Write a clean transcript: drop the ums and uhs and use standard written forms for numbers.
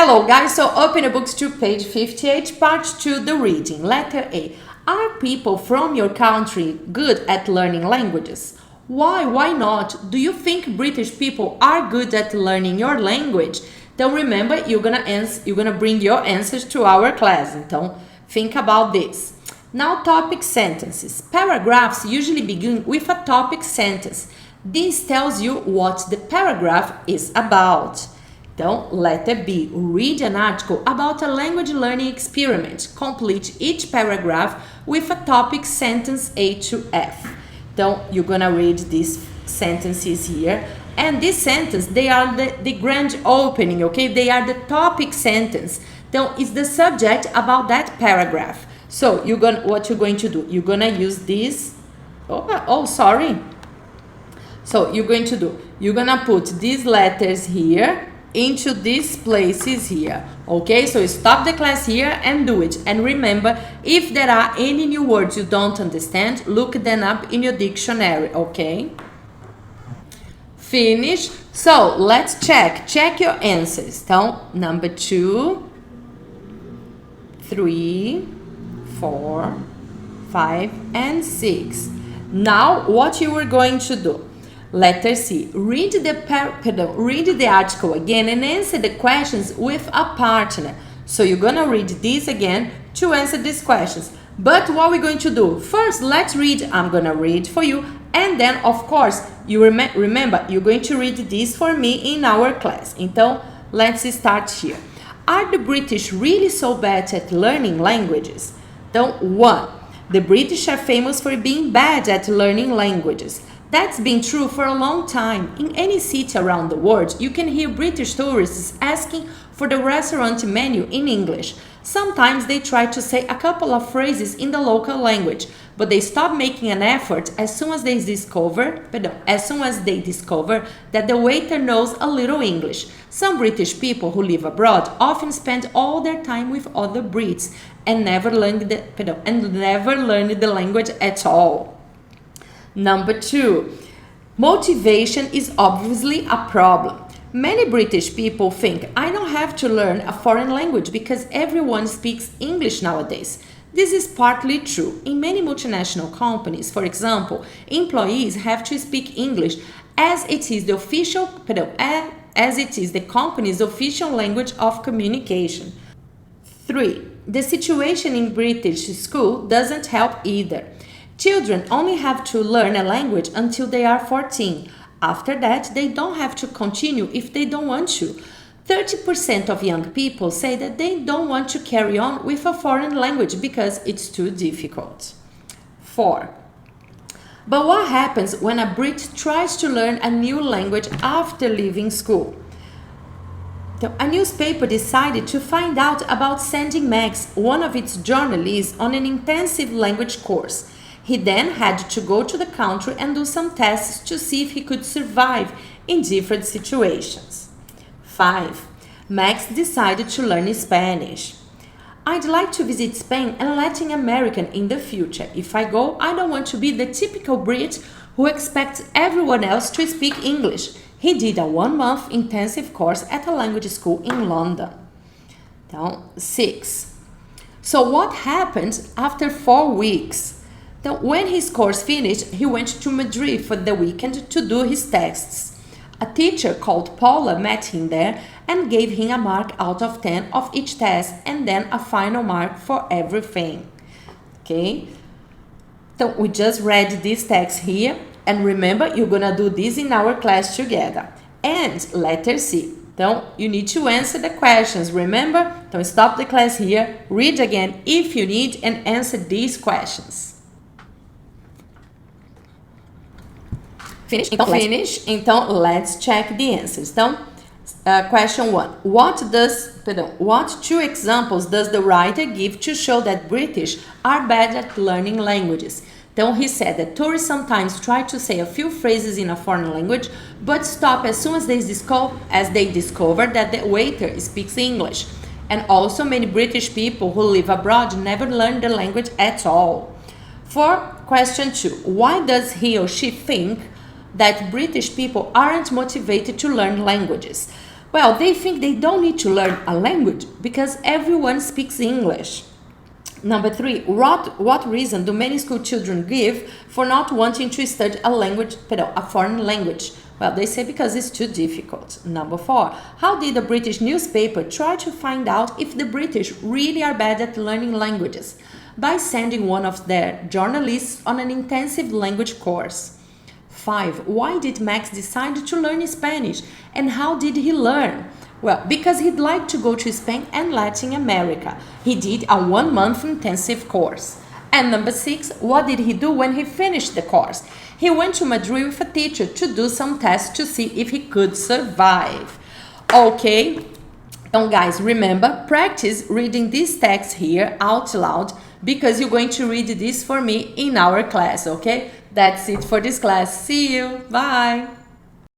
Hello guys, so open the books to page 58, part 2, the reading. Letter A. Are people from your country good at learning languages? Why? Why not? Do you think British people are good at learning your language? Então remember, you're gonna bring your answers to our class. Então think about this. Now topic sentences. Paragraphs usually begin with a topic sentence. This tells you what the paragraph is about. Então, letter B, read an article about a language learning experiment. Complete each paragraph with a topic sentence A to F. Então, you're gonna read these sentences here. And this sentence, they are the grand opening, okay? They are the topic sentence. Então, it's the subject about that paragraph. So, what you're going to do? You're gonna use this. Sorry. So, you're gonna put these letters here into these places here, okay? So stop the class here and do it. And remember, if there are any new words you don't understand, look them up in your dictionary, okay? Finish. So let's check your answers. Então, number 2, 3, 4, 5, and 6. Now, what you are going to do? Letter C. Read the article again and answer the questions with a partner. So you're gonna read this again to answer these questions. But what we're going to do? First, let's read. I'm gonna read for you. And then, of course, you remember, you're going to read this for me in our class. Então, let's start here. Are the British really so bad at learning languages? Então, 1. The British are famous for being bad at learning languages. That's been true for a long time. In any city around the world, you can hear British tourists asking for the restaurant menu in English. Sometimes they try to say a couple of phrases in the local language, but they stop making an effort as soon as they discover that the waiter knows a little English. Some British people who live abroad often spend all their time with other Brits and never learn the language at all. Number 2, motivation is obviously a problem. Many British people think, I don't have to learn a foreign language because everyone speaks English nowadays. This is partly true. In many multinational companies, for example, employees have to speak English as it is the company's official language of communication. 3. The situation in British school doesn't help either. Children only have to learn a language until they are 14. After that, they don't have to continue if they don't want to. 30% of young people say that they don't want to carry on with a foreign language because it's too difficult. 4. But what happens when a Brit tries to learn a new language after leaving school? A newspaper decided to find out about sending Max, one of its journalists, on an intensive language course. He then had to go to the country and do some tests to see if he could survive in different situations. 5. Max decided to learn Spanish. I'd like to visit Spain and Latin America in the future. If I go, I don't want to be the typical Brit who expects everyone else to speak English. He did a 1-month intensive course at a language school in London. Então, 6. So what happened after 4 weeks? When his course finished, he went to Madrid for the weekend to do his tests. A teacher called Paula met him there and gave him a mark out of 10 of each test and then a final mark for everything. Okay? So we just read this text here, and remember, you're gonna do this in our class together. And letter C. Então, you need to answer the questions. Remember? Don't stop the class here, read again if you need, and answer these questions. Finish? Então, let's check the answers. Então, question 1. What 2 examples does the writer give to show that British are bad at learning languages? Então, he said that tourists sometimes try to say a few phrases in a foreign language, but stop as soon as they discover that the waiter speaks English. And also, many British people who live abroad never learn the language at all. For question 2, why does he or she think that British people aren't motivated to learn languages? Well, they think they don't need to learn a language because everyone speaks English. Number 3, what reason do many school children give for not wanting to study a foreign language? Well, they say because it's too difficult. Number 4, how did a British newspaper try to find out if the British really are bad at learning languages? By sending one of their journalists on an intensive language course. 5, why did Max decide to learn Spanish, and how did he learn? Well, because he'd like to go to Spain and Latin America. He did a 1-month intensive course. And number 6, what did he do when he finished the course? He went to Madrid with a teacher to do some tests to see if he could survive. Okay? And guys, remember, practice reading this text here out loud because you're going to read this for me in our class, okay? That's it for this class. See you. Bye.